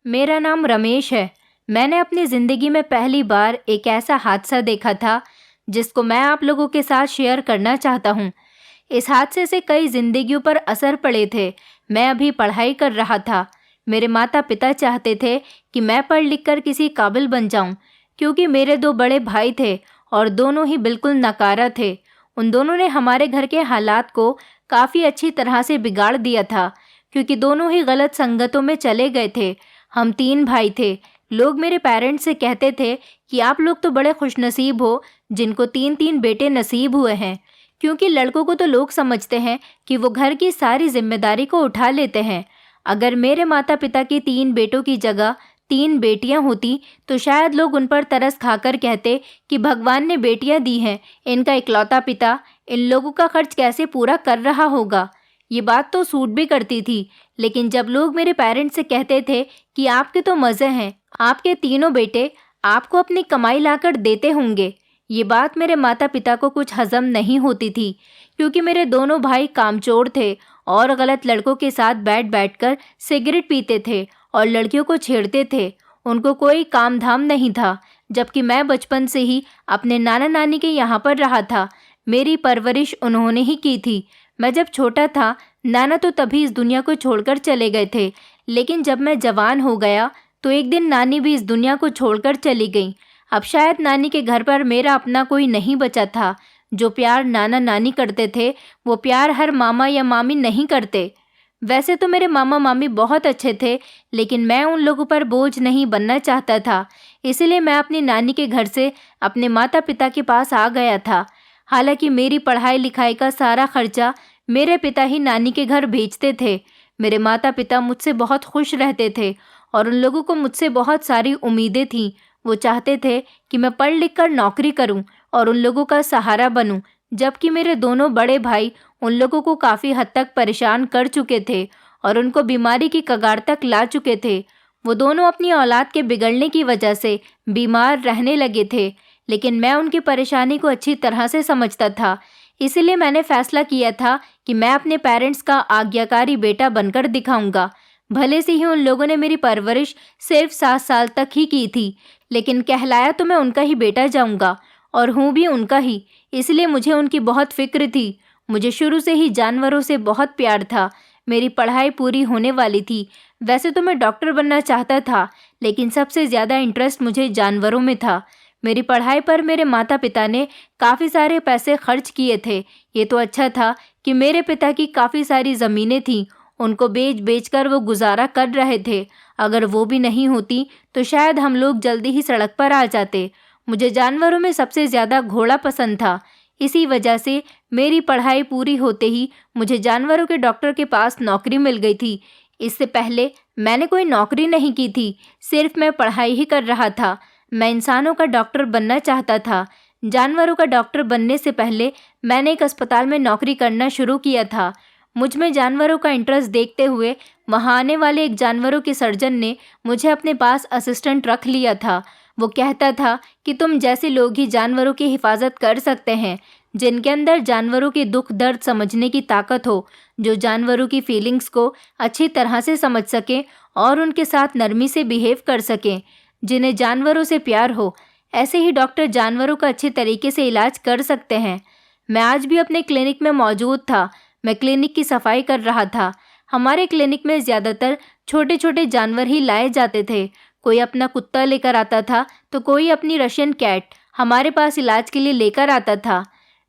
मेरा नाम रमेश है। मैंने अपनी ज़िंदगी में पहली बार एक ऐसा हादसा देखा था जिसको मैं आप लोगों के साथ शेयर करना चाहता हूँ। इस हादसे से कई जिंदगियों पर असर पड़े थे। मैं अभी पढ़ाई कर रहा था। मेरे माता पिता चाहते थे कि मैं पढ़ लिख कर किसी काबिल बन जाऊं, क्योंकि मेरे दो बड़े भाई थे और दोनों ही बिल्कुल नकारा थे। उन दोनों ने हमारे घर के हालात को काफ़ी अच्छी तरह से बिगाड़ दिया था, क्योंकि दोनों ही गलत संगतों में चले गए थे। हम 3 भाई थे। लोग मेरे पेरेंट्स से कहते थे कि आप लोग तो बड़े खुशनसीब हो जिनको 3-3 बेटे नसीब हुए हैं, क्योंकि लड़कों को तो लोग समझते हैं कि वो घर की सारी जिम्मेदारी को उठा लेते हैं। अगर मेरे माता पिता की 3 बेटों की जगह 3 बेटियां होती तो शायद लोग उन पर तरस खाकर कहते कि भगवान ने बेटियां दी हैं, इनका इकलौता पिता इन लोगों का खर्च कैसे पूरा कर रहा होगा। ये बात तो सूट भी करती थी, लेकिन जब लोग मेरे पेरेंट्स से कहते थे कि आपके तो मज़े हैं, आपके तीनों बेटे आपको अपनी कमाई लाकर देते होंगे, ये बात मेरे माता पिता को कुछ हजम नहीं होती थी, क्योंकि मेरे दोनों भाई कामचोर थे और गलत लड़कों के साथ बैठकर सिगरेट पीते थे और लड़कियों को छेड़ते थे। उनको कोई काम धाम नहीं था, जबकि मैं बचपन से ही अपने नाना नानी के यहाँ पर रहा था। मेरी परवरिश उन्होंने ही की थी। मैं जब छोटा था, नाना तो तभी इस दुनिया को छोड़कर चले गए थे, लेकिन जब मैं जवान हो गया तो एक दिन नानी भी इस दुनिया को छोड़कर चली गई। अब शायद नानी के घर पर मेरा अपना कोई नहीं बचा था। जो प्यार नाना नानी करते थे वो प्यार हर मामा या मामी नहीं करते। वैसे तो मेरे मामा मामी बहुत अच्छे थे, लेकिन मैं उन लोगों पर बोझ नहीं बनना चाहता था। इसलिए मैं अपनी नानी के घर से अपने माता पिता के पास आ गया था। हालांकि मेरी पढ़ाई लिखाई का सारा खर्चा मेरे पिता ही नानी के घर भेजते थे। मेरे माता पिता मुझसे बहुत खुश रहते थे और उन लोगों को मुझसे बहुत सारी उम्मीदें थीं। वो चाहते थे कि मैं पढ़ लिख कर नौकरी करूं और उन लोगों का सहारा बनूं, जबकि मेरे दोनों बड़े भाई उन लोगों को काफ़ी हद तक परेशान कर चुके थे और उनको बीमारी की कगार तक ला चुके थे। वो दोनों अपनी औलाद के बिगड़ने की वजह से बीमार रहने लगे थे, लेकिन मैं उनकी परेशानी को अच्छी तरह से समझता था। इसीलिए मैंने फैसला किया था कि मैं अपने पेरेंट्स का आज्ञाकारी बेटा बनकर दिखाऊंगा। भले से ही उन लोगों ने मेरी परवरिश सिर्फ 7 साल तक ही की थी, लेकिन कहलाया तो मैं उनका ही बेटा जाऊंगा और हूँ भी उनका ही। इसलिए मुझे उनकी बहुत फिक्र थी। मुझे शुरू से ही जानवरों से बहुत प्यार था। मेरी पढ़ाई पूरी होने वाली थी। वैसे तो मैं डॉक्टर बनना चाहता था, लेकिन सबसे ज़्यादा इंटरेस्ट मुझे जानवरों में था। मेरी पढ़ाई पर मेरे माता पिता ने काफ़ी सारे पैसे खर्च किए थे। ये तो अच्छा था कि मेरे पिता की काफ़ी सारी ज़मीनें थीं, उनको बेच कर वो गुजारा कर रहे थे। अगर वो भी नहीं होती तो शायद हम लोग जल्दी ही सड़क पर आ जाते। मुझे जानवरों में सबसे ज़्यादा घोड़ा पसंद था। इसी वजह से मेरी पढ़ाई पूरी होते ही मुझे जानवरों के डॉक्टर के पास नौकरी मिल गई थी। इससे पहले मैंने कोई नौकरी नहीं की थी, सिर्फ मैं पढ़ाई ही कर रहा था। मैं इंसानों का डॉक्टर बनना चाहता था। जानवरों का डॉक्टर बनने से पहले मैंने एक अस्पताल में नौकरी करना शुरू किया था। मुझ में जानवरों का इंटरेस्ट देखते हुए वहाँ आने वाले एक जानवरों के सर्जन ने मुझे अपने पास असिस्टेंट रख लिया था। वो कहता था कि तुम जैसे लोग ही जानवरों की हिफाजत कर सकते हैं, जिनके अंदर जानवरों के दुख दर्द समझने की ताकत हो, जो जानवरों की फीलिंग्स को अच्छी तरह से समझ सकें और उनके साथ नरमी से बिहेव कर सकें, जिन्हें जानवरों से प्यार हो। ऐसे ही डॉक्टर जानवरों का अच्छे तरीके से इलाज कर सकते हैं। मैं आज भी अपने क्लिनिक में मौजूद था। मैं क्लिनिक की सफाई कर रहा था। हमारे क्लिनिक में ज़्यादातर छोटे छोटे जानवर ही लाए जाते थे। कोई अपना कुत्ता लेकर आता था तो कोई अपनी रशियन कैट हमारे पास इलाज के लिए लेकर आता था।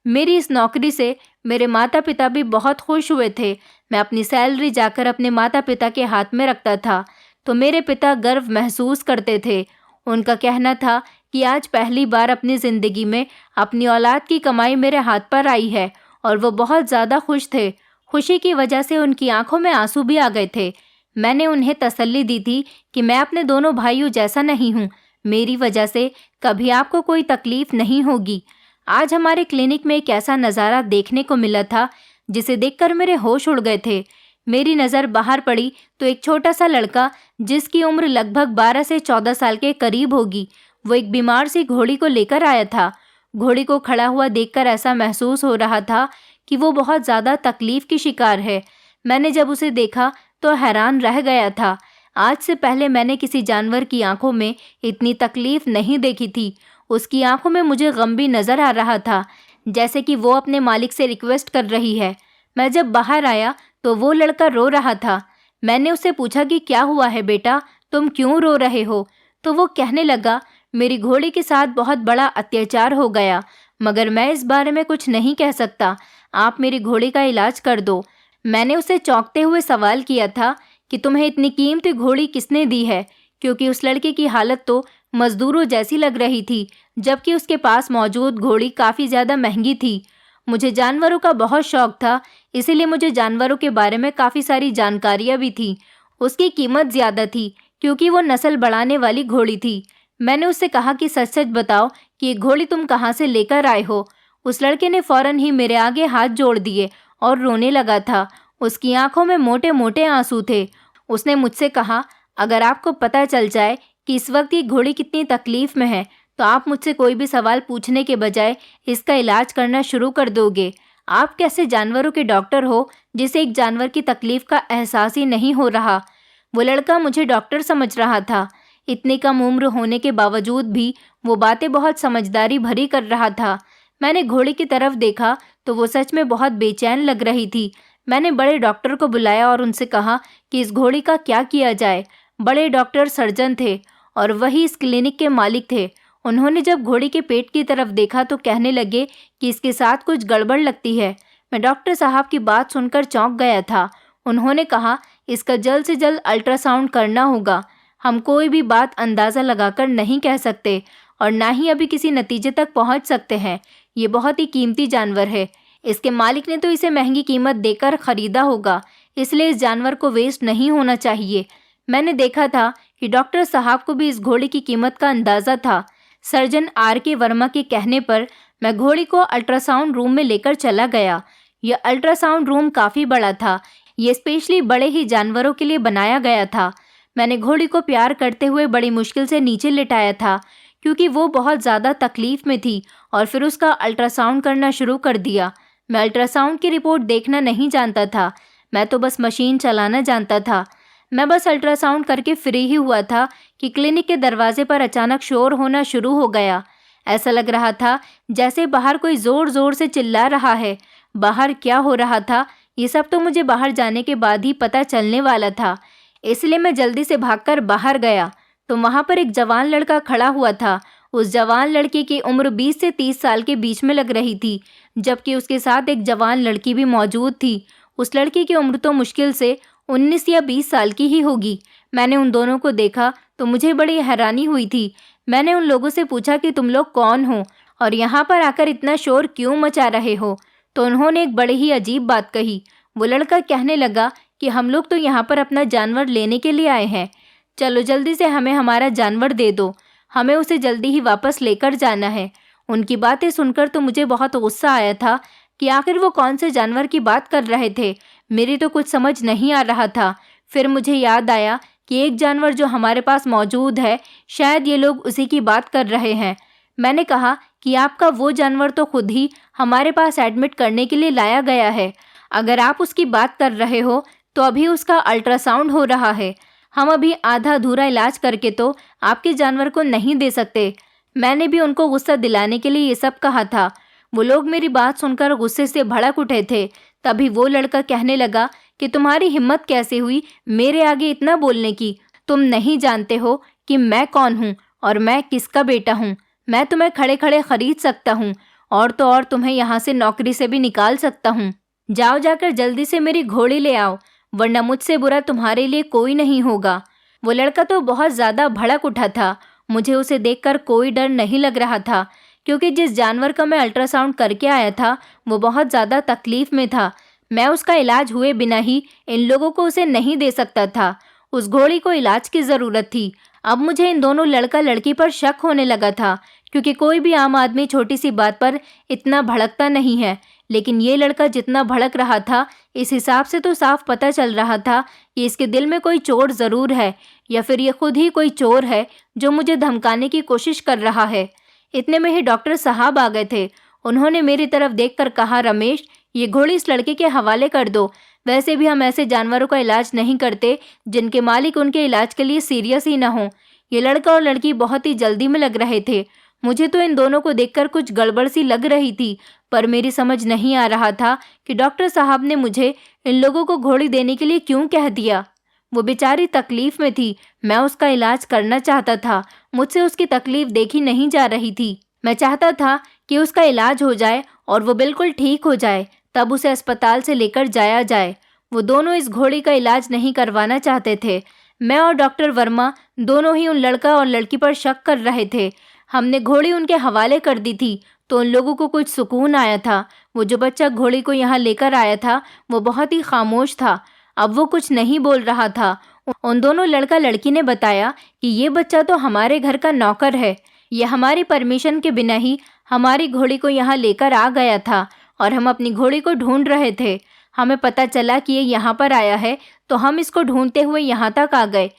मेरी इस नौकरी से मेरे माता पिता भी बहुत खुश हुए थे। मैं अपनी सैलरी जाकर अपने माता पिता के हाथ में रखता था तो मेरे पिता गर्व महसूस करते थे। उनका कहना था कि आज पहली बार अपनी ज़िंदगी में अपनी औलाद की कमाई मेरे हाथ पर आई है, और वो बहुत ज़्यादा खुश थे। खुशी की वजह से उनकी आंखों में आंसू भी आ गए थे। मैंने उन्हें तसल्ली दी थी कि मैं अपने दोनों भाइयों जैसा नहीं हूँ। मेरी वजह से कभी आपको कोई तकलीफ नहीं होगी। आज हमारे क्लिनिक में एक ऐसा नज़ारा देखने को मिला था जिसे देखकर मेरे होश उड़ गए थे। मेरी नज़र बाहर पड़ी तो एक छोटा सा लड़का, जिसकी उम्र लगभग 12 से 14 साल के करीब होगी, वो एक बीमार सी घोड़ी को लेकर आया था। घोड़ी को खड़ा हुआ देखकर ऐसा महसूस हो रहा था कि वो बहुत ज़्यादा तकलीफ़ की शिकार है। मैंने जब उसे देखा तो हैरान रह गया था। आज से पहले मैंने किसी जानवर की आंखों में इतनी तकलीफ नहीं देखी थी। उसकी आंखों में मुझे गम भी नजर आ रहा था, जैसे कि वो अपने मालिक से रिक्वेस्ट कर रही है। मैं जब बाहर आया तो वो लड़का रो रहा था। मैंने उससे पूछा कि क्या हुआ है बेटा, तुम क्यों रो रहे हो? तो वो कहने लगा, मेरी घोड़ी के साथ बहुत बड़ा अत्याचार हो गया, मगर मैं इस बारे में कुछ नहीं कह सकता। आप मेरी घोड़ी का इलाज कर दो। मैंने उसे चौंकते हुए सवाल किया था कि तुम्हें इतनी कीमती घोड़ी किसने दी है, क्योंकि उस लड़के की हालत तो मजदूरों जैसी लग रही थी, जबकि उसके पास मौजूद घोड़ी काफ़ी ज़्यादा महंगी थी। मुझे जानवरों का बहुत शौक था, इसीलिए मुझे जानवरों के बारे में काफ़ी सारी जानकारियाँ भी थी। उसकी कीमत ज़्यादा थी क्योंकि वो नस्ल बढ़ाने वाली घोड़ी थी। मैंने उससे कहा कि सच सच बताओ कि ये घोड़ी तुम कहाँ से लेकर आए हो। उस लड़के ने फौरन ही मेरे आगे हाथ जोड़ दिए और रोने लगा था। उसकी आंखों में मोटे मोटे आंसू थे। उसने मुझसे कहा, अगर आपको पता चल जाए कि इस वक्त ये घोड़ी कितनी तकलीफ में है तो आप मुझसे कोई भी सवाल पूछने के बजाय इसका इलाज करना शुरू कर दोगे। आप कैसे जानवरों के डॉक्टर हो जिसे एक जानवर की तकलीफ का एहसास ही नहीं हो रहा? वो लड़का मुझे डॉक्टर समझ रहा था। इतनी कम उम्र होने के बावजूद भी वो बातें बहुत समझदारी भरी कर रहा था। मैंने घोड़ी की तरफ देखा तो वो सच में बहुत बेचैन लग रही थी। मैंने बड़े डॉक्टर को बुलाया और उनसे कहा कि इस घोड़ी का क्या किया जाए। बड़े डॉक्टर सर्जन थे और वही इस क्लिनिक के मालिक थे। उन्होंने जब घोड़ी के पेट की तरफ देखा तो कहने लगे कि इसके साथ कुछ गड़बड़ लगती है। मैं डॉक्टर साहब की बात सुनकर चौंक गया था। उन्होंने कहा, इसका जल्द से जल्द अल्ट्रासाउंड करना होगा। हम कोई भी बात अंदाज़ा लगाकर नहीं कह सकते और ना ही अभी किसी नतीजे तक पहुंच सकते हैं। ये बहुत ही कीमती जानवर है। इसके मालिक ने तो इसे महंगी कीमत देकर ख़रीदा होगा, इसलिए इस जानवर को वेस्ट नहीं होना चाहिए। मैंने देखा था कि डॉक्टर साहब को भी इस घोड़ी की कीमत का अंदाज़ा था। Surgeon R.K. वर्मा के कहने पर मैं घोड़ी को अल्ट्रासाउंड रूम में लेकर चला गया। यह अल्ट्रासाउंड रूम काफ़ी बड़ा था। ये स्पेशली बड़े ही जानवरों के लिए बनाया गया था। मैंने घोड़ी को प्यार करते हुए बड़ी मुश्किल से नीचे लिटाया था क्योंकि वो बहुत ज़्यादा तकलीफ़ में थी, और फिर उसका अल्ट्रासाउंड करना शुरू कर दिया। मैं अल्ट्रासाउंड की रिपोर्ट देखना नहीं जानता था, मैं तो बस मशीन चलाना जानता था। मैं बस अल्ट्रासाउंड करके फ्री ही हुआ था कि क्लिनिक के दरवाजे पर अचानक शोर होना शुरू हो गया। ऐसा लग रहा था जैसे बाहर कोई ज़ोर ज़ोर से चिल्ला रहा है। बाहर क्या हो रहा था ये सब तो मुझे बाहर जाने के बाद ही पता चलने वाला था, इसलिए मैं जल्दी से भागकर बाहर गया तो वहाँ पर एक जवान लड़का खड़ा हुआ था। उस जवान लड़के की उम्र 20 से 30 साल के बीच में लग रही थी, जबकि उसके साथ एक जवान लड़की भी मौजूद थी। उस लड़की की उम्र तो मुश्किल से 19 या 20 साल की ही होगी। मैंने उन दोनों को देखा तो मुझे बड़ी हैरानी हुई थी। मैंने उन लोगों से पूछा कि तुम लोग कौन हो और यहाँ पर आकर इतना शोर क्यों मचा रहे हो? तो उन्होंने एक बड़ी ही अजीब बात कही। वो लड़का कहने लगा कि हम लोग तो यहाँ पर अपना जानवर लेने के लिए आए हैं। चलो जल्दी से हमें हमारा जानवर दे दो, हमें उसे जल्दी ही वापस लेकर जाना है। उनकी बातें सुनकर तो मुझे बहुत गुस्सा आया था कि आखिर वो कौन से जानवर की बात कर रहे थे। मेरी तो कुछ समझ नहीं आ रहा था। फिर मुझे याद आया कि एक जानवर जो हमारे पास मौजूद है, शायद ये लोग उसी की बात कर रहे हैं। मैंने कहा कि आपका वो जानवर तो खुद ही हमारे पास एडमिट करने के लिए लाया गया है। अगर आप उसकी बात कर रहे हो तो अभी उसका अल्ट्रासाउंड हो रहा है। हम अभी आधा अधूरा इलाज करके तो आपके जानवर को नहीं दे सकते। मैंने भी उनको गुस्सा दिलाने के लिए ये सब कहा था। वो लोग मेरी बात सुनकर गुस्से से भड़क उठे थे। तभी वो लड़का कहने लगा कि तुम्हारी हिम्मत कैसे हुई मेरे आगे इतना बोलने की? तुम नहीं जानते हो कि मैं कौन हूँ और मैं किसका बेटा हूँ। मैं तुम्हें खड़े खड़े खरीद सकता हूँ और तो और तुम्हें यहाँ से नौकरी से भी निकाल सकता हूँ। जाओ जाकर जल्दी से मेरी घोड़ी ले आओ, वरना मुझसे बुरा तुम्हारे लिए कोई नहीं होगा। वो लड़का तो बहुत ज़्यादा भड़क उठा था। मुझे उसे देखकर कोई डर नहीं लग रहा था, क्योंकि जिस जानवर का मैं अल्ट्रासाउंड करके आया था वो बहुत ज़्यादा तकलीफ़ में था। मैं उसका इलाज हुए बिना ही इन लोगों को उसे नहीं दे सकता था। उस घोड़ी को इलाज की ज़रूरत थी। अब मुझे इन दोनों लड़का लड़की पर शक होने लगा था, क्योंकि कोई भी आम आदमी छोटी सी बात पर इतना भड़कता नहीं है, लेकिन ये लड़का जितना भड़क रहा था, इस हिसाब से तो साफ पता चल रहा था कि इसके दिल में कोई चोर ज़रूर है, या फिर ये खुद ही कोई चोर है जो मुझे धमकाने की कोशिश कर रहा है। इतने में ही डॉक्टर साहब आ गए थे। उन्होंने मेरी तरफ देखकर कहा, रमेश, ये घोड़ी इस लड़के के हवाले कर दो। वैसे भी हम ऐसे जानवरों का इलाज नहीं करते जिनके मालिक उनके इलाज के लिए सीरियस ही ना हो। ये लड़का और लड़की बहुत ही जल्दी में लग रहे थे। मुझे तो इन दोनों को देखकर कुछ गड़बड़ सी लग रही थी, पर मेरी समझ नहीं आ रहा था कि डॉक्टर साहब ने मुझे इन लोगों को घोड़ी देने के लिए क्यों कह दिया। वो बेचारी तकलीफ में थी, मैं उसका इलाज करना चाहता था। मुझसे उसकी तकलीफ देखी नहीं जा रही थी। मैं चाहता था कि उसका इलाज हो जाए और वो बिल्कुल ठीक हो जाए, तब उसे अस्पताल से लेकर जाया जाए। वो दोनों इस घोड़ी का इलाज नहीं करवाना चाहते थे। मैं और डॉक्टर वर्मा दोनों ही उन लड़का और लड़की पर शक कर रहे थे। हमने घोड़ी उनके हवाले कर दी थी तो उन लोगों को कुछ सुकून आया था। वो जो बच्चा घोड़ी को यहाँ लेकर आया था वो बहुत ही खामोश था। अब वो कुछ नहीं बोल रहा था। उन दोनों लड़का लड़की ने बताया कि ये बच्चा तो हमारे घर का नौकर है। ये हमारी परमिशन के बिना ही हमारी घोड़ी को यहाँ लेकर आ गया था और हम अपनी घोड़ी को ढूंढ रहे थे। हमें पता चला कि ये यहाँ पर आया है तो हम इसको ढूंढते हुए यहाँ तक आ गए।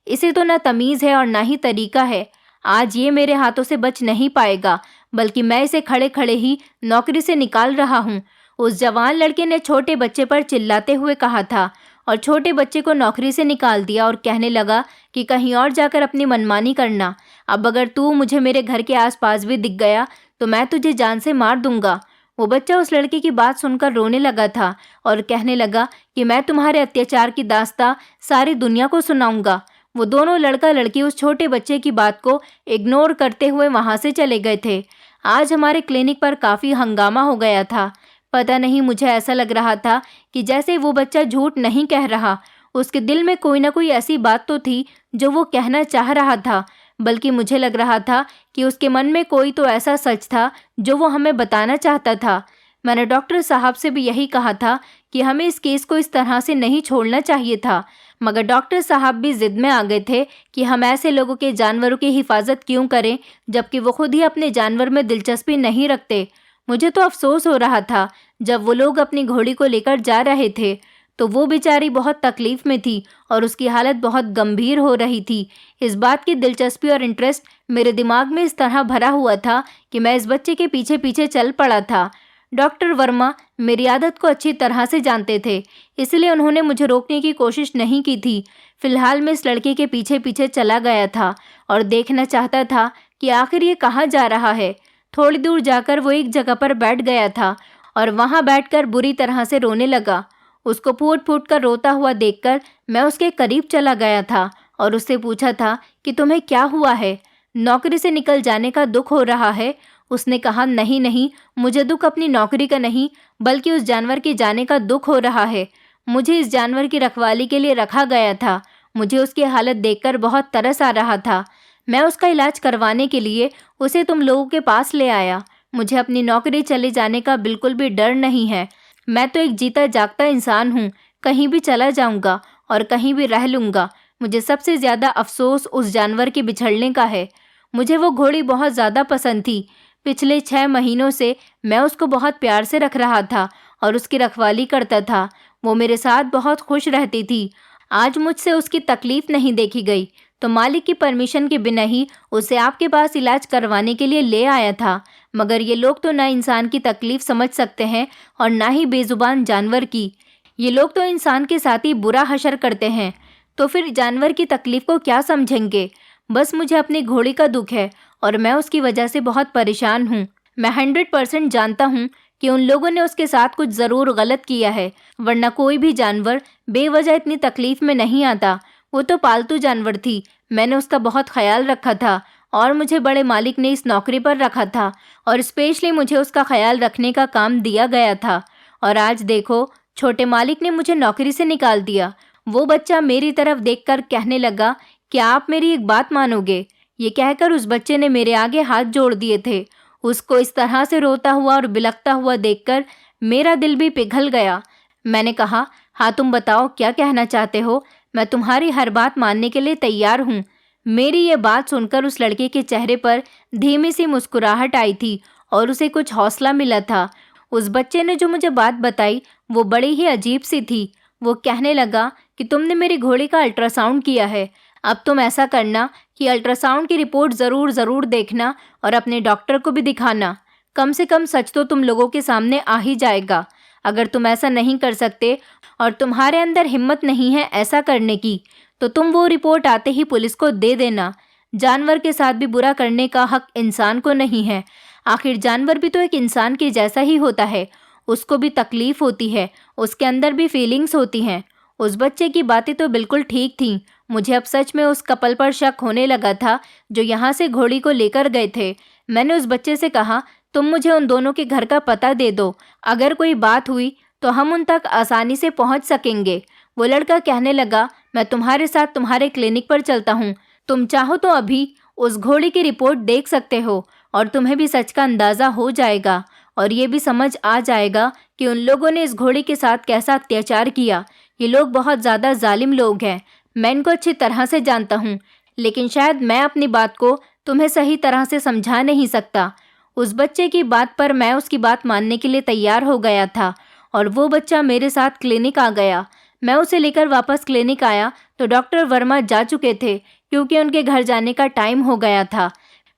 इसे तो ना तमीज़ है और ना ही तरीका है। आज ये मेरे हाथों से बच नहीं पाएगा, बल्कि मैं इसे खड़े खड़े ही नौकरी से निकाल रहा हूँ। उस जवान लड़के ने छोटे बच्चे पर चिल्लाते हुए कहा था और छोटे बच्चे को नौकरी से निकाल दिया और कहने लगा कि कहीं और जाकर अपनी मनमानी करना। अब अगर तू मुझे मेरे घर के आसपास भी दिख गया तो मैं तुझे जान से मार दूंगा। वो बच्चा उस लड़के की बात सुनकर रोने लगा था और कहने लगा कि मैं तुम्हारे अत्याचार की दास्तां सारी दुनिया को सुनाऊंगा। वो दोनों लड़का लड़की उस छोटे बच्चे की बात को इग्नोर करते हुए वहां से चले गए थे। आज हमारे क्लिनिक पर काफ़ी हंगामा हो गया था। पता नहीं, मुझे ऐसा लग रहा था कि जैसे वो बच्चा झूठ नहीं कह रहा। उसके दिल में कोई ना कोई ऐसी बात तो थी जो वो कहना चाह रहा था, बल्कि मुझे लग रहा था कि उसके मन में कोई तो ऐसा सच था जो वो हमें बताना चाहता था। मैंने डॉक्टर साहब से भी यही कहा था कि हमें इस केस को इस तरह से नहीं छोड़ना चाहिए था, मगर डॉक्टर साहब भी जिद में आ गए थे कि हम ऐसे लोगों के जानवरों की हिफाजत क्यों करें जबकि वो खुद ही अपने जानवर में दिलचस्पी नहीं रखते। मुझे तो अफसोस हो रहा था जब वो लोग अपनी घोड़ी को लेकर जा रहे थे तो वो बेचारी बहुत तकलीफ में थी और उसकी हालत बहुत गंभीर हो रही थी। इस बात की दिलचस्पी और इंटरेस्ट मेरे दिमाग में इस तरह भरा हुआ था कि मैं इस बच्चे के पीछे पीछे चल पड़ा था। डॉक्टर वर्मा मेरी आदत को अच्छी तरह से जानते थे, इसलिए उन्होंने मुझे रोकने की कोशिश नहीं की थी। फिलहाल मैं इस लड़के के पीछे पीछे चला गया था और देखना चाहता था कि आखिर ये कहाँ जा रहा है। थोड़ी दूर जाकर वो एक जगह पर बैठ गया था और वहाँ बैठकर बुरी तरह से रोने लगा। उसको फूट फूट कर रोता हुआ देखकर मैं उसके करीब चला गया था और उससे पूछा था कि तुम्हें क्या हुआ है, नौकरी से निकल जाने का दुख हो रहा है। उसने कहा, नहीं नहीं, मुझे दुख अपनी नौकरी का नहीं बल्कि उस जानवर के जाने का दुख हो रहा है। मुझे इस जानवर की रखवाली के लिए रखा गया था। मुझे उसकी हालत देखकर बहुत तरस आ रहा था। मैं उसका इलाज करवाने के लिए उसे तुम लोगों के पास ले आया। मुझे अपनी नौकरी चले जाने का बिल्कुल भी डर नहीं है। मैं तो एक जीता जागता इंसान हूँ, कहीं भी चला जाऊँगा और कहीं भी रह लूँगा। मुझे सबसे ज़्यादा अफसोस उस जानवर के बिछड़ने का है। मुझे वो घोड़ी बहुत ज़्यादा पसंद थी। पिछले 6 महीनों से मैं उसको बहुत प्यार से रख रहा था और उसकी रखवाली करता था। वो मेरे साथ बहुत खुश रहती थी। आज मुझसे उसकी तकलीफ नहीं देखी गई तो मालिक की परमिशन के बिना ही उसे आपके पास इलाज करवाने के लिए ले आया था। मगर ये लोग तो ना इंसान की तकलीफ समझ सकते हैं और ना ही बेजुबान जानवर की। ये लोग तो इंसान के साथ ही बुरा हशर करते हैं, तो फिर जानवर की तकलीफ को क्या समझेंगे। बस मुझे अपनी घोड़ी का दुख है और मैं उसकी वजह से बहुत परेशान हूँ। मैं 100% जानता हूँ कि उन लोगों ने उसके साथ कुछ ज़रूर गलत किया है, वरना कोई भी जानवर बेवजह इतनी तकलीफ में नहीं आता। वो तो पालतू जानवर थी, मैंने उसका बहुत ख्याल रखा था और मुझे बड़े मालिक ने इस नौकरी पर रखा था और स्पेशली मुझे उसका ख्याल रखने का काम दिया गया था। और आज देखो, छोटे मालिक ने मुझे नौकरी से निकाल दिया। वो बच्चा मेरी तरफ देखकर कहने लगा, क्या आप मेरी एक बात मानोगे? ये कहकर उस बच्चे ने मेरे आगे हाथ जोड़ दिए थे। उसको इस तरह से रोता हुआ और बिलखता हुआ देखकर मेरा दिल भी पिघल गया। मैंने कहा, हाँ तुम बताओ क्या कहना चाहते हो? मैं तुम्हारी हर बात मानने के लिए तैयार हूँ। मेरी ये बात सुनकर उस लड़के के चेहरे पर धीमी सी मुस्कुराहट आई थी और उसे कुछ हौसला मिला था। उस बच्चे ने जो मुझे बात बताई वो बड़ी ही अजीब सी थी। वो कहने लगा कि तुमने मेरी घोड़ी का अल्ट्रासाउंड किया है। अब तुम ऐसा करना कि अल्ट्रासाउंड की रिपोर्ट ज़रूर देखना और अपने डॉक्टर को भी दिखाना। कम से कम सच तो तुम लोगों के सामने आ ही जाएगा। अगर तुम ऐसा नहीं कर सकते और तुम्हारे अंदर हिम्मत नहीं है ऐसा करने की, तो तुम वो रिपोर्ट आते ही पुलिस को दे देना। जानवर के साथ भी बुरा करने का हक इंसान को नहीं है। आखिर जानवर भी तो एक इंसान के जैसा ही होता है, उसको भी तकलीफ होती है, उसके अंदर भी फीलिंग्स होती हैं। उस बच्चे की बातें तो बिल्कुल ठीक थीं। मुझे अब सच में उस कपल पर शक होने लगा था जो यहाँ से घोड़ी को लेकर गए थे। मैंने उस बच्चे से कहा, तुम मुझे उन दोनों के घर का पता दे दो, अगर कोई बात हुई तो हम उन तक आसानी से पहुँच सकेंगे। वो लड़का कहने लगा, मैं तुम्हारे साथ तुम्हारे क्लिनिक पर चलता हूँ। तुम चाहो तो अभी उस घोड़ी की रिपोर्ट देख सकते हो और तुम्हें भी सच का अंदाज़ा हो जाएगा और ये भी समझ आ जाएगा कि उन लोगों ने इस घोड़ी के साथ कैसा अत्याचार किया। ये लोग बहुत ज़्यादा जालिम लोग हैं। मैं इनको अच्छी तरह से जानता हूँ, लेकिन शायद मैं अपनी बात को तुम्हें सही तरह से समझा नहीं सकता। उस बच्चे की बात पर मैं उसकी बात मानने के लिए तैयार हो गया था और वो बच्चा मेरे साथ क्लिनिक आ गया। मैं उसे लेकर वापस क्लिनिक आया तो डॉक्टर वर्मा जा चुके थे क्योंकि उनके घर जाने का टाइम हो गया था।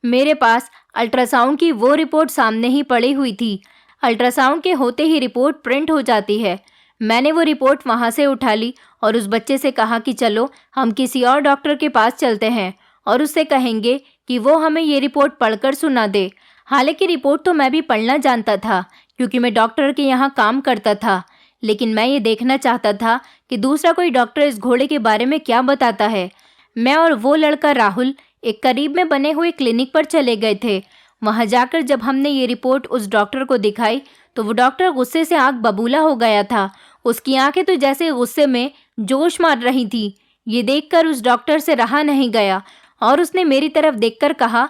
मेरे पास अल्ट्रासाउंड की वो रिपोर्ट सामने ही पड़ी हुई थी। अल्ट्रासाउंड के होते ही रिपोर्ट प्रिंट हो जाती है। मैंने वो रिपोर्ट वहाँ से उठा ली और उस बच्चे से कहा कि चलो हम किसी और डॉक्टर के पास चलते हैं और उससे कहेंगे कि वो हमें ये रिपोर्ट पढ़कर सुना दे। हालांकि रिपोर्ट तो मैं भी पढ़ना जानता था क्योंकि मैं डॉक्टर के यहाँ काम करता था, लेकिन मैं ये देखना चाहता था कि दूसरा कोई डॉक्टर इस घोड़े के बारे में क्या बताता है। मैं और वो लड़का राहुल एक करीब में बने हुए क्लिनिक पर चले गए थे। वहाँ जाकर जब हमने ये रिपोर्ट उस डॉक्टर को दिखाई तो वो डॉक्टर गुस्से से आग बबूला हो गया था। उसकी आंखें तो जैसे गुस्से में जोश मार रही थी। ये देखकर उस डॉक्टर से रहा नहीं गया और उसने मेरी तरफ देखकर कहा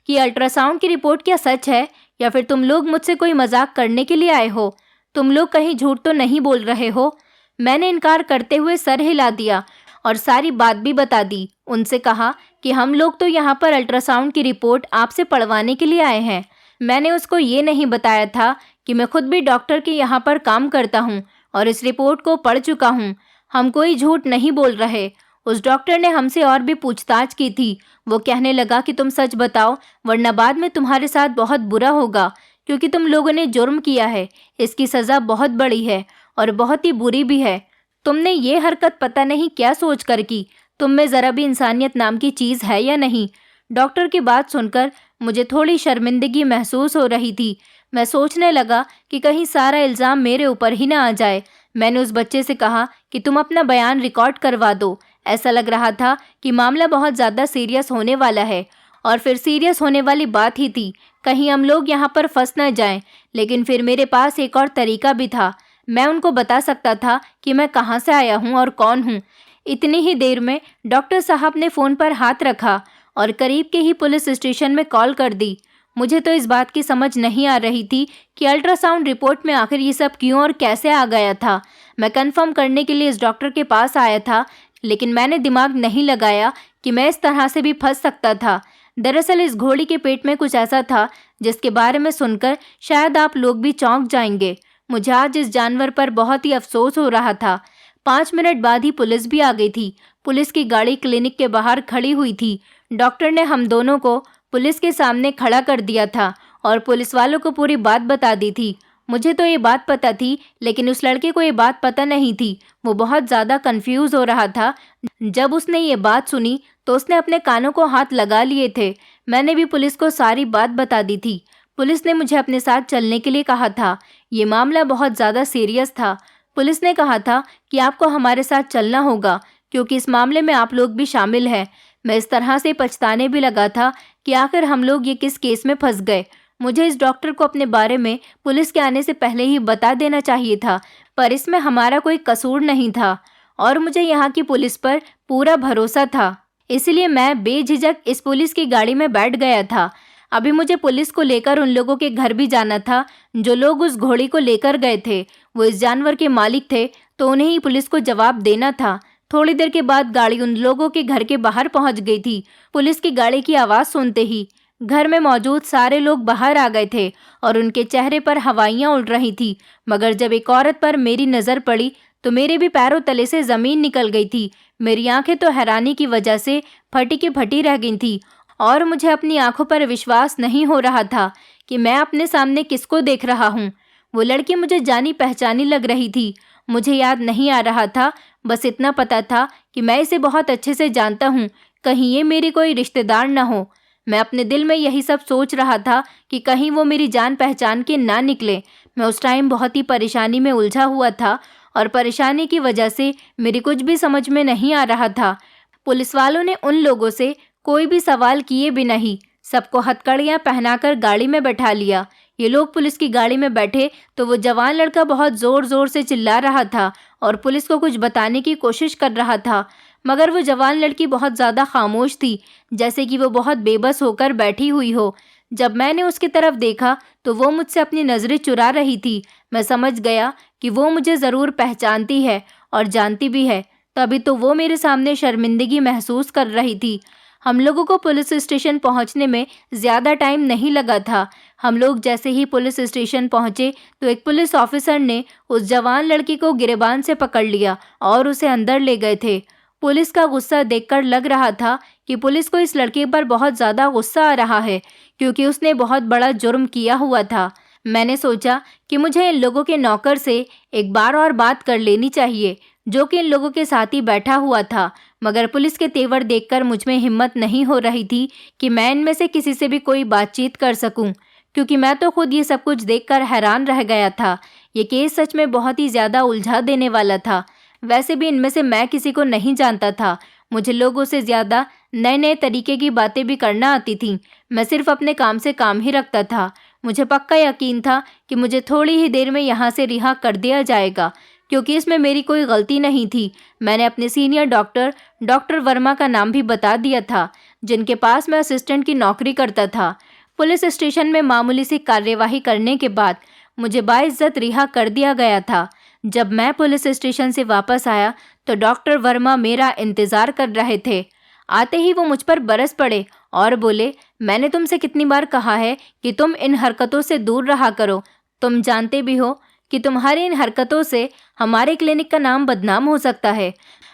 कि अल्ट्रासाउंड की रिपोर्ट क्या सच है या फिर तुम लोग मुझसे कोई मजाक करने के लिए आए हो? तुम लोग कहीं झूठ तो नहीं बोल रहे हो? मैंने इनकार करते हुए सर हिला दिया और सारी बात भी बता दी। उनसे कहा कि हम लोग तो यहाँ पर अल्ट्रासाउंड की रिपोर्ट आपसे पढ़वाने के लिए आए हैं। मैंने उसको ये नहीं बताया था कि मैं खुद भी डॉक्टर के यहाँ पर काम करता हूँ और इस रिपोर्ट को पढ़ चुका हूँ। हम कोई झूठ नहीं बोल रहे। उस डॉक्टर ने हमसे और भी पूछताछ की थी। वो कहने लगा कि तुम सच बताओ वरना बाद में तुम्हारे साथ बहुत बुरा होगा, क्योंकि तुम लोगों ने जुर्म किया है। इसकी सज़ा बहुत बड़ी है और बहुत ही बुरी भी है। तुमने ये हरकत पता नहीं क्या सोच कर की। तुम में ज़रा भी इंसानियत नाम की चीज़ है या नहीं? डॉक्टर की बात सुनकर मुझे थोड़ी शर्मिंदगी महसूस हो रही थी। मैं सोचने लगा कि कहीं सारा इल्ज़ाम मेरे ऊपर ही ना आ जाए। मैंने उस बच्चे से कहा कि तुम अपना बयान रिकॉर्ड करवा दो। ऐसा लग रहा था कि मामला बहुत ज़्यादा सीरियस होने वाला है और फिर सीरियस होने वाली बात ही थी। कहीं हम लोग यहाँ पर फंस न जाएं। लेकिन फिर मेरे पास एक और तरीका भी था। मैं उनको बता सकता था कि मैं कहाँ से आया हूँ और कौन हूँ। इतनी ही देर में डॉक्टर साहब ने फ़ोन पर हाथ रखा और करीब के ही पुलिस स्टेशन में कॉल कर दी। मुझे तो इस बात की समझ नहीं आ रही थी कि अल्ट्रासाउंड रिपोर्ट में आखिर ये सब क्यों और कैसे आ गया था। मैं कंफर्म करने के लिए इस डॉक्टर के पास आया था, लेकिन मैंने दिमाग नहीं लगाया कि मैं इस तरह से भी फंस सकता था। दरअसल इस घोड़ी के पेट में कुछ ऐसा था जिसके बारे में सुनकर शायद आप लोग भी चौंक जाएंगे। मुझे आज इस जानवर पर बहुत ही अफसोस हो रहा था। 5 मिनट बाद ही पुलिस भी आ गई थी। पुलिस की गाड़ी क्लिनिक के बाहर खड़ी हुई थी। डॉक्टर ने हम दोनों को पुलिस के सामने खड़ा कर दिया था और पुलिस वालों को पूरी बात बता दी थी। मुझे तो ये बात पता थी, लेकिन उस लड़के को ये बात पता नहीं थी। वो बहुत ज़्यादा कंफ्यूज हो रहा था। जब उसने ये बात सुनी तो उसने अपने कानों को हाथ लगा लिए थे। मैंने भी पुलिस को सारी बात बता दी थी। पुलिस ने मुझे अपने साथ चलने के लिए कहा था। ये मामला बहुत ज़्यादा सीरियस था। पुलिस ने कहा था कि आपको हमारे साथ चलना होगा क्योंकि इस मामले में आप लोग भी शामिल हैं। मैं इस तरह से पछताने भी लगा था कि आखिर हम लोग ये किस केस में फंस गए। मुझे इस डॉक्टर को अपने बारे में पुलिस के आने से पहले ही बता देना चाहिए था, पर इसमें हमारा कोई कसूर नहीं था और मुझे यहाँ की पुलिस पर पूरा भरोसा था। इसलिए मैं बेझिझक इस पुलिस की गाड़ी में बैठ गया था। अभी मुझे पुलिस को लेकर उन लोगों के घर भी जाना था जो लोग उस घोड़ी को लेकर गए थे। वो इस जानवर के मालिक थे, तो उन्हें ही पुलिस को जवाब देना था। थोड़ी देर के बाद गाड़ी उन लोगों के घर के बाहर पहुंच गई थी। पुलिस की गाड़ी की आवाज़ सुनते ही घर में मौजूद सारे लोग बाहर आ गए थे और उनके चेहरे पर हवाइयाँ उड़ रही थी। मगर जब एक औरत पर मेरी नज़र पड़ी तो मेरे भी पैरों तले से ज़मीन निकल गई थी। मेरी आंखें तो हैरानी की वजह से फटी की फटी रह गई थी और मुझे अपनी आंखों पर विश्वास नहीं हो रहा था कि मैं अपने सामने किसको देख रहा हूँ। वो लड़की मुझे जानी पहचानी लग रही थी। मुझे याद नहीं आ रहा था, बस इतना पता था कि मैं इसे बहुत अच्छे से जानता हूँ, कहीं ये मेरी कोई रिश्तेदार न हो। मैं अपने दिल में यही सब सोच रहा था कि कहीं वो मेरी जान पहचान के ना निकले। मैं उस टाइम बहुत ही परेशानी में उलझा हुआ था और परेशानी की वजह से मेरी कुछ भी समझ में नहीं आ रहा था। पुलिस वालों ने उन लोगों से कोई भी सवाल किए बिना ही सबको हथकड़ियां पहनाकर गाड़ी में बैठा लिया। ये लोग पुलिस की गाड़ी में बैठे तो वो जवान लड़का बहुत जोर जोर से चिल्ला रहा था और पुलिस को कुछ बताने की कोशिश कर रहा था, मगर वो जवान लड़की बहुत ज़्यादा खामोश थी, जैसे कि वो बहुत बेबस होकर बैठी हुई हो। जब मैंने उसकी तरफ देखा तो वो मुझसे अपनी नज़रें चुरा रही थी। मैं समझ गया कि वो मुझे ज़रूर पहचानती है और जानती भी है, तभी तो वो मेरे सामने शर्मिंदगी महसूस कर रही थी। हम लोगों को पुलिस स्टेशन पहुंचने में ज़्यादा टाइम नहीं लगा था। हम लोग जैसे ही पुलिस स्टेशन पहुंचे तो एक पुलिस ऑफिसर ने उस जवान लड़की को गिरेबान से पकड़ लिया और उसे अंदर ले गए थे। पुलिस का गुस्सा देखकर लग रहा था कि पुलिस को इस लड़के पर बहुत ज़्यादा गुस्सा आ रहा है, क्योंकि उसने बहुत बड़ा जुर्म किया हुआ था। मैंने सोचा कि मुझे इन लोगों के नौकर से एक बार और बात कर लेनी चाहिए, जो कि इन लोगों के साथ ही बैठा हुआ था, मगर पुलिस के तेवर देखकर मुझ में हिम्मत नहीं हो रही थी कि मैं इनमें से किसी से भी कोई बातचीत कर सकूं, क्योंकि मैं तो खुद ये सब कुछ देखकर हैरान रह गया था। ये केस सच में बहुत ही ज़्यादा उलझा देने वाला था। वैसे भी इनमें से मैं किसी को नहीं जानता था। मुझे लोगों से ज़्यादा नए नए तरीके की बातें भी करना आती थीं। मैं सिर्फ अपने काम से काम ही रखता था। मुझे पक्का यकीन था कि मुझे थोड़ी ही देर में यहाँ से रिहा कर दिया जाएगा, क्योंकि इसमें मेरी कोई गलती नहीं थी। मैंने अपने सीनियर डॉक्टर वर्मा का नाम भी बता दिया था, जिनके पास मैं असिस्टेंट की नौकरी करता था। पुलिस स्टेशन में मामूली सी कार्यवाही करने के बाद मुझे बाइज्जत रिहा कर दिया गया था। जब मैं पुलिस स्टेशन से वापस आया तो डॉक्टर वर्मा मेरा इंतज़ार कर रहे थे। आते ही वो मुझ पर बरस पड़े और बोले, मैंने तुमसे कितनी बार कहा है कि तुम इन हरकतों से दूर रहा करो। तुम जानते भी हो कि तुम्हारी इन हरकतों से हमारे क्लिनिक का नाम बदनाम हो सकता है,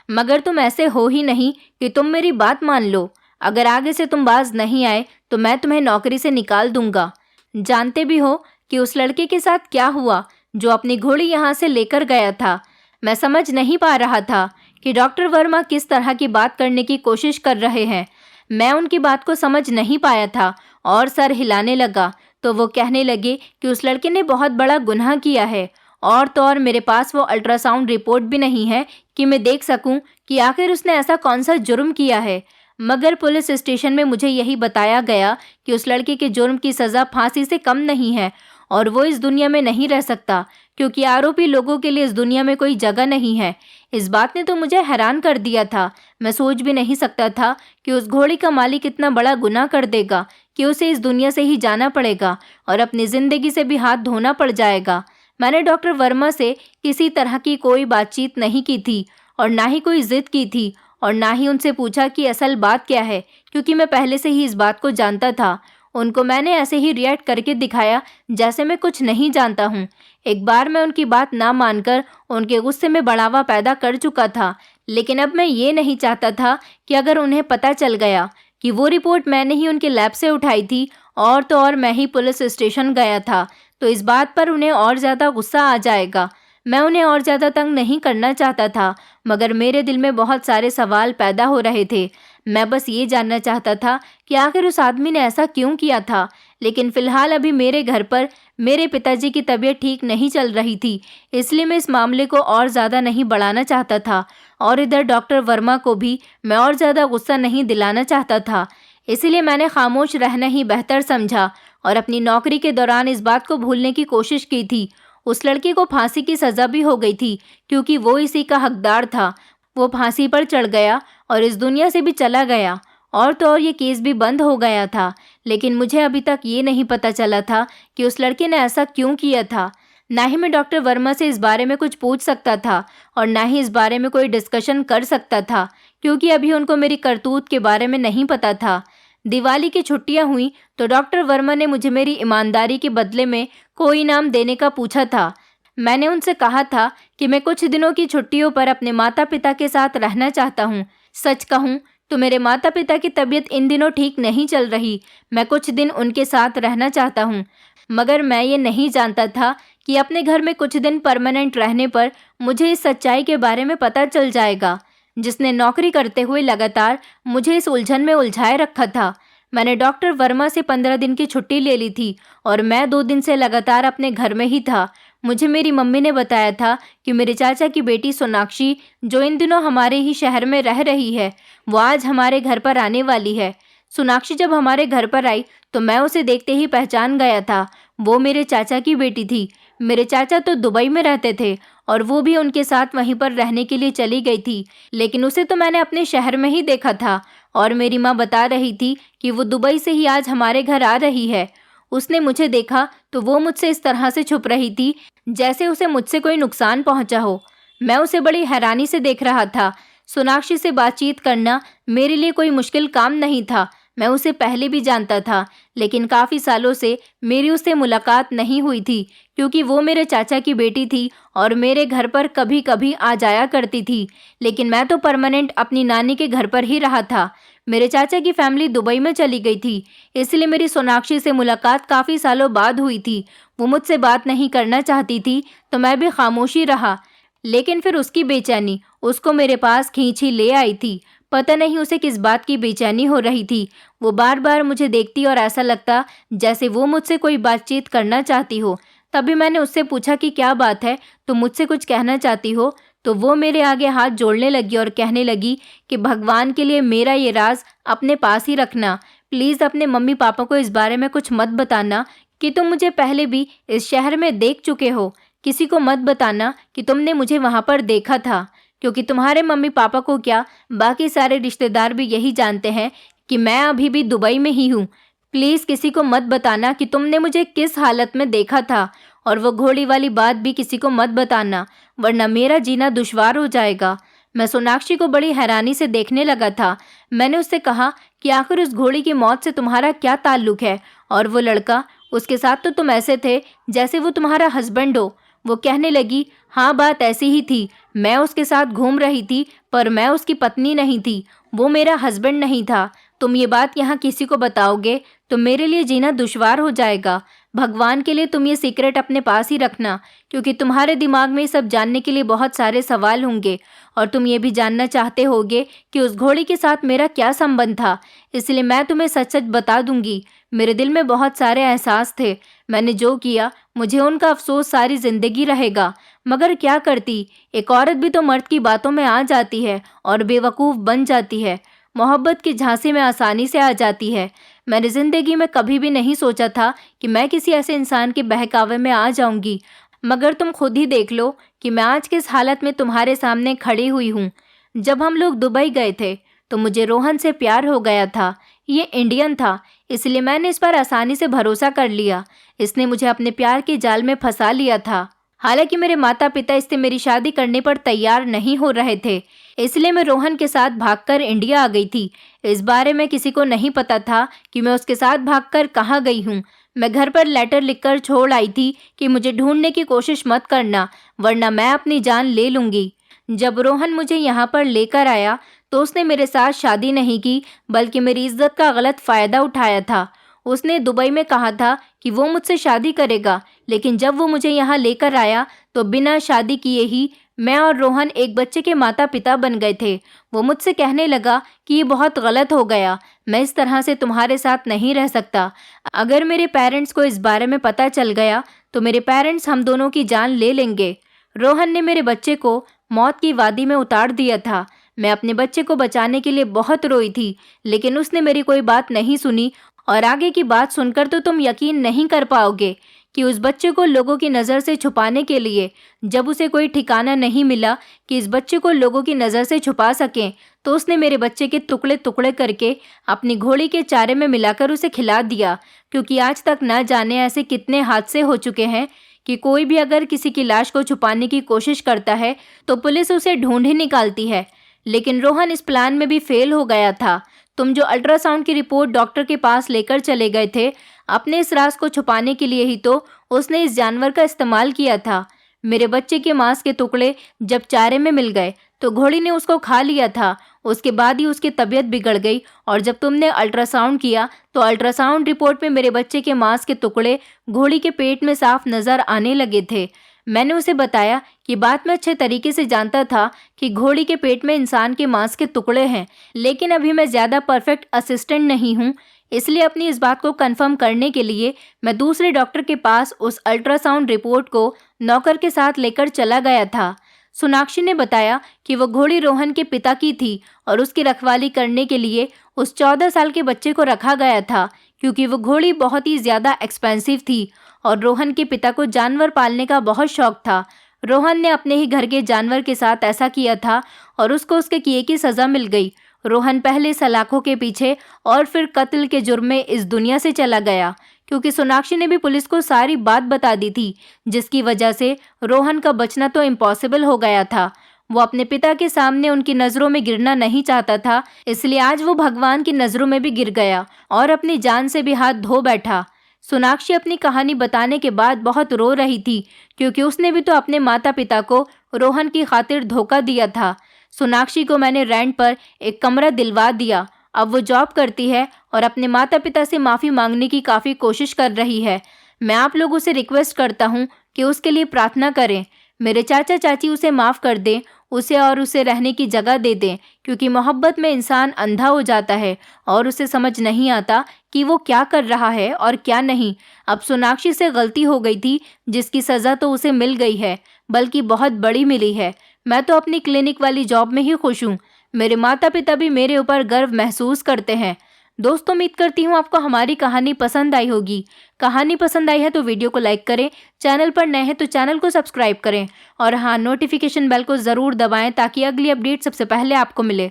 मगर तुम ऐसे हो ही नहीं कि तुम मेरी बात मान लो। अगर आगे से तुम बाज नहीं आए तो मैं तुम्हें नौकरी से निकाल दूंगा। जानते भी हो कि उस लड़के के साथ क्या हुआ जो अपनी घोड़ी यहाँ से लेकर गया था। मैं समझ नहीं पा रहा था कि डॉक्टर वर्मा किस तरह की बात करने की कोशिश कर रहे हैं। मैं उनकी बात को समझ नहीं पाया था और सर हिलाने लगा तो वो कहने लगे कि उस लड़के ने बहुत बड़ा गुनाह किया है, और तो और मेरे पास वो अल्ट्रासाउंड रिपोर्ट भी नहीं है कि मैं देख सकूं कि आखिर उसने ऐसा कौन सा जुर्म किया है। मगर पुलिस स्टेशन में मुझे यही बताया गया कि उस लड़के के जुर्म की सज़ा फांसी से कम नहीं है और वो इस दुनिया में नहीं रह सकता, क्योंकि आरोपी लोगों के लिए इस दुनिया में कोई जगह नहीं है। इस बात ने तो मुझे हैरान कर दिया था। मैं सोच भी नहीं सकता था कि उस घोड़ी का मालिक इतना बड़ा गुनाह कर देगा कि उसे इस दुनिया से ही जाना पड़ेगा और अपनी ज़िंदगी से भी हाथ धोना पड़ जाएगा। मैंने डॉक्टर वर्मा से किसी तरह की कोई बातचीत नहीं की थी और ना ही कोई ज़िद की थी और ना ही उनसे पूछा कि असल बात क्या है, क्योंकि मैं पहले से ही इस बात को जानता था। उनको मैंने ऐसे ही रिएक्ट करके दिखाया जैसे मैं कुछ नहीं जानता हूँ। एक बार मैं उनकी बात ना मानकर उनके गुस्से में बढ़ावा पैदा कर चुका था, लेकिन अब मैं ये नहीं चाहता था कि अगर उन्हें पता चल गया कि वो रिपोर्ट मैंने ही उनके लैब से उठाई थी और तो और मैं ही पुलिस स्टेशन गया था, तो इस बात पर उन्हें और ज़्यादा गुस्सा आ जाएगा। मैं उन्हें और ज़्यादा तंग नहीं करना चाहता था, मगर मेरे दिल में बहुत सारे सवाल पैदा हो रहे थे। मैं बस ये जानना चाहता था कि आखिर उस आदमी ने ऐसा क्यों किया था। लेकिन फ़िलहाल अभी मेरे घर पर मेरे पिताजी की तबीयत ठीक नहीं चल रही थी, इसलिए मैं इस मामले को और ज़्यादा नहीं बढ़ाना चाहता था और इधर डॉक्टर वर्मा को भी मैं और ज़्यादा गुस्सा नहीं दिलाना चाहता था। इसलिए मैंने खामोश रहना ही बेहतर समझा और अपनी नौकरी के दौरान इस बात को भूलने की कोशिश की थी। उस लड़के को फांसी की सज़ा भी हो गई थी, क्योंकि वो इसी का हकदार था। वो फांसी पर चढ़ गया और इस दुनिया से भी चला गया, और तो और ये केस भी बंद हो गया था। लेकिन मुझे अभी तक ये नहीं पता चला था कि उस लड़के ने ऐसा क्यों किया था। ना ही मैं डॉक्टर वर्मा से इस बारे में कुछ पूछ सकता था और ना ही इस बारे में कोई डिस्कशन कर सकता था, क्योंकि अभी उनको मेरी करतूत के बारे में नहीं पता था। दिवाली की छुट्टियां हुई तो डॉक्टर वर्मा ने मुझे मेरी ईमानदारी के बदले में कोई इनाम देने का पूछा था। मैंने उनसे कहा था कि मैं कुछ दिनों की छुट्टियों पर अपने माता पिता के साथ रहना चाहता हूँ। सच कहूँ तो मेरे माता पिता की तबीयत इन दिनों ठीक नहीं चल रही। मैं कुछ दिन उनके साथ रहना चाहता हूँ, मगर मैं ये नहीं जानता था कि अपने घर में कुछ दिन परमानेंट रहने पर मुझे इस सच्चाई के बारे में पता चल जाएगा, जिसने नौकरी करते हुए लगातार मुझे इस उलझन में उलझाए रखा था। मैंने डॉक्टर वर्मा से 15 दिन की छुट्टी ले ली थी और मैं 2 दिन से लगातार अपने घर में ही था। मुझे मेरी मम्मी ने बताया था कि मेरे चाचा की बेटी सोनाक्षी, जो इन दिनों हमारे ही शहर में रह रही है, वो आज हमारे घर पर आने वाली है। सोनाक्षी जब हमारे घर पर आई तो मैं उसे देखते ही पहचान गया था। वो मेरे चाचा की बेटी थी। मेरे चाचा तो दुबई में रहते थे और वो भी उनके साथ वहीं पर रहने के लिए चली गई थी, लेकिन उसे तो मैंने अपने शहर में ही देखा था और मेरी माँ बता रही थी कि वो दुबई से ही आज हमारे घर आ रही है। उसने मुझे देखा तो वो मुझसे इस तरह से छुप रही थी जैसे उसे मुझसे कोई नुकसान पहुंचा हो। मैं उसे बड़ी हैरानी से देख रहा था। सोनाक्षी से बातचीत करना मेरे लिए कोई मुश्किल काम नहीं था। मैं उसे पहले भी जानता था, लेकिन काफ़ी सालों से मेरी उससे मुलाकात नहीं हुई थी क्योंकि वो मेरे चाचा की बेटी थी और मेरे घर पर कभी कभी आ जाया करती थी। लेकिन मैं तो परमानेंट अपनी नानी के घर पर ही रहा था। मेरे चाचा की फैमिली दुबई में चली गई थी, इसलिए मेरी सोनाक्षी से मुलाकात काफ़ी सालों बाद हुई थी। वो मुझसे बात नहीं करना चाहती थी तो मैं भी खामोशी रहा, लेकिन फिर उसकी बेचैनी उसको मेरे पास खींच ही ले आई थी। पता नहीं उसे किस बात की बेचैनी हो रही थी। वो बार बार मुझे देखती और ऐसा लगता जैसे वो मुझसे कोई बातचीत करना चाहती हो। तभी मैंने उससे पूछा कि क्या बात है, तुम मुझसे कुछ कहना चाहती हो? तो वो मेरे आगे हाथ जोड़ने लगी और कहने लगी कि भगवान के लिए मेरा ये राज अपने पास ही रखना। प्लीज़ अपने मम्मी पापा को इस बारे में कुछ मत बताना कि तुम मुझे पहले भी इस शहर में देख चुके हो। किसी को मत बताना कि तुमने मुझे वहाँ पर देखा था, क्योंकि तुम्हारे मम्मी पापा को क्या, बाकी सारे रिश्तेदार भी यही जानते हैं कि मैं अभी भी दुबई में ही हूँ। प्लीज़ किसी को मत बताना कि तुमने मुझे किस हालत में देखा था, और वो घोड़ी वाली बात भी किसी को मत बताना, वरना मेरा जीना दुश्वार हो जाएगा। मैं सोनाक्षी को बड़ी हैरानी से देखने लगा था। मैंने उससे कहा कि आखिर उस घोड़ी की मौत से तुम्हारा क्या ताल्लुक है, और वो लड़का, उसके साथ तो तुम ऐसे थे जैसे वो तुम्हारा हस्बैंड हो। वो कहने लगी, हाँ बात ऐसी ही थी, मैं उसके साथ घूम रही थी पर मैं उसकी पत्नी नहीं थी, वो मेरा हस्बैंड नहीं था। तुम ये बात यहाँ किसी को बताओगे तो मेरे लिए जीना दुश्वार हो जाएगा। भगवान के लिए तुम ये सीक्रेट अपने पास ही रखना, क्योंकि तुम्हारे दिमाग में ये सब जानने के लिए बहुत सारे सवाल होंगे और तुम ये भी जानना चाहते होगे कि उस घोड़ी के साथ मेरा क्या संबंध था। इसलिए मैं तुम्हें सच सच बता दूंगी। मेरे दिल में बहुत सारे एहसास थे। मैंने जो किया मुझे उनका अफसोस सारी जिंदगी रहेगा, मगर क्या करती, एक औरत भी तो मर्द की बातों में आ जाती है और बेवकूफ़ बन जाती है। मोहब्बत की झांसे में आसानी से आ जाती है। मैंने ज़िंदगी में कभी भी नहीं सोचा था कि मैं किसी ऐसे इंसान के बहकावे में आ जाऊंगी, मगर तुम खुद ही देख लो कि मैं आज किस हालत में तुम्हारे सामने खड़ी हुई हूँ। जब हम लोग दुबई गए थे तो मुझे रोहन से प्यार हो गया था। ये इंडियन था, इसलिए मैंने इस पर आसानी से भरोसा कर लिया। इसने मुझे अपने प्यार के जाल में फंसा लिया था। हालांकि मेरे माता पिता इससे मेरी शादी करने पर तैयार नहीं हो रहे थे, इसलिए मैं रोहन के साथ भागकर इंडिया आ गई थी। इस बारे में किसी को नहीं पता था कि मैं उसके साथ भागकर कहाँ गई हूँ। मैं घर पर लेटर लिखकर छोड़ आई थी कि मुझे ढूंढने की कोशिश मत करना, वरना मैं अपनी जान ले लूँगी। जब रोहन मुझे यहाँ पर लेकर आया तो उसने मेरे साथ शादी नहीं की, बल्कि मेरी इज्जत का गलत फ़ायदा उठाया था। उसने दुबई में कहा था कि वो मुझसे शादी करेगा, लेकिन जब वो मुझे यहाँ लेकर आया तो बिना शादी किए ही मैं और रोहन एक बच्चे के माता पिता बन गए थे। वो मुझसे कहने लगा कि ये बहुत गलत हो गया, मैं इस तरह से तुम्हारे साथ नहीं रह सकता। अगर मेरे पेरेंट्स को इस बारे में पता चल गया तो मेरे पेरेंट्स हम दोनों की जान ले लेंगे। रोहन ने मेरे बच्चे को मौत की वादी में उतार दिया था। मैं अपने बच्चे को बचाने के लिए बहुत रोई थी, लेकिन उसने मेरी कोई बात नहीं सुनी। और आगे की बात सुनकर तो तुम यकीन नहीं कर पाओगे कि उस बच्चे को लोगों की नज़र से छुपाने के लिए, जब उसे कोई ठिकाना नहीं मिला कि इस बच्चे को लोगों की नज़र से छुपा सकें, तो उसने मेरे बच्चे के टुकड़े टुकड़े करके अपनी घोड़ी के चारे में मिलाकर उसे खिला दिया। क्योंकि आज तक न जाने ऐसे कितने हादसे हो चुके हैं कि कोई भी अगर किसी की लाश को छुपाने की कोशिश करता है तो पुलिस उसे ढूंढ ही निकालती है। लेकिन रोहन इस प्लान में भी फेल हो गया था। तुम जो अल्ट्रासाउंड की रिपोर्ट डॉक्टर के पास लेकर चले गए थे, अपने इस राज को छुपाने के लिए ही तो उसने इस जानवर का इस्तेमाल किया था। मेरे बच्चे के मांस के टुकड़े जब चारे में मिल गए तो घोड़ी ने उसको खा लिया था। उसके बाद ही उसकी तबीयत बिगड़ गई और जब तुमने अल्ट्रासाउंड किया तो अल्ट्रासाउंड रिपोर्ट में मेरे बच्चे के मांस के टुकड़े घोड़ी के पेट में साफ नजर आने लगे थे। मैंने उसे बताया कि बात मैं अच्छे तरीके से जानता था कि घोड़ी के पेट में इंसान के मांस के टुकड़े हैं, लेकिन अभी मैं ज़्यादा परफेक्ट असिस्टेंट नहीं हूँ, इसलिए अपनी इस बात को कंफर्म करने के लिए मैं दूसरे डॉक्टर के पास उस अल्ट्रासाउंड रिपोर्ट को नौकर के साथ लेकर चला गया था। सोनाक्षी ने बताया कि वो घोड़ी रोहन के पिता की थी और उसकी रखवाली करने के लिए उस 14 साल के बच्चे को रखा गया था, क्योंकि वो घोड़ी बहुत ही ज़्यादा एक्सपेंसिव थी और रोहन के पिता को जानवर पालने का बहुत शौक था। रोहन ने अपने ही घर के जानवर के साथ ऐसा किया था और उसको उसके किए की सज़ा मिल गई। रोहन पहले सलाखों के पीछे और फिर कत्ल के जुर्म में इस दुनिया से चला गया, क्योंकि सोनाक्षी ने भी पुलिस को सारी बात बता दी थी, जिसकी वजह से रोहन का बचना तो इम्पॉसिबल हो गया था। वो अपने पिता के सामने उनकी नज़रों में गिरना नहीं चाहता था, इसलिए आज वो भगवान की नज़रों में भी गिर गया और अपनी जान से भी हाथ धो बैठा। सोनाक्षी अपनी कहानी बताने के बाद बहुत रो रही थी, क्योंकि उसने भी तो अपने माता पिता को रोहन की खातिर धोखा दिया था। सोनाक्षी को मैंने रेंट पर एक कमरा दिलवा दिया। अब वो जॉब करती है और अपने माता पिता से माफ़ी मांगने की काफ़ी कोशिश कर रही है। मैं आप लोगों से रिक्वेस्ट करता हूँ कि उसके लिए प्रार्थना करें। मेरे चाचा चाची उसे माफ़ कर दें, उसे रहने की जगह दे दें, क्योंकि मोहब्बत में इंसान अंधा हो जाता है और उसे समझ नहीं आता कि वो क्या कर रहा है और क्या नहीं। अब सोनाक्षी से गलती हो गई थी, जिसकी सज़ा तो उसे मिल गई है, बल्कि बहुत बड़ी मिली है। मैं तो अपनी क्लिनिक वाली जॉब में ही खुश हूँ। मेरे माता पिता भी मेरे ऊपर गर्व महसूस करते हैं। दोस्तों, उम्मीद करती हूँ आपको हमारी कहानी पसंद आई होगी। कहानी पसंद आई है तो वीडियो को लाइक करें, चैनल पर नए हैं तो चैनल को सब्सक्राइब करें और हाँ, नोटिफिकेशन बेल को ज़रूर दबाएं ताकि अगली अपडेट सबसे पहले आपको मिले।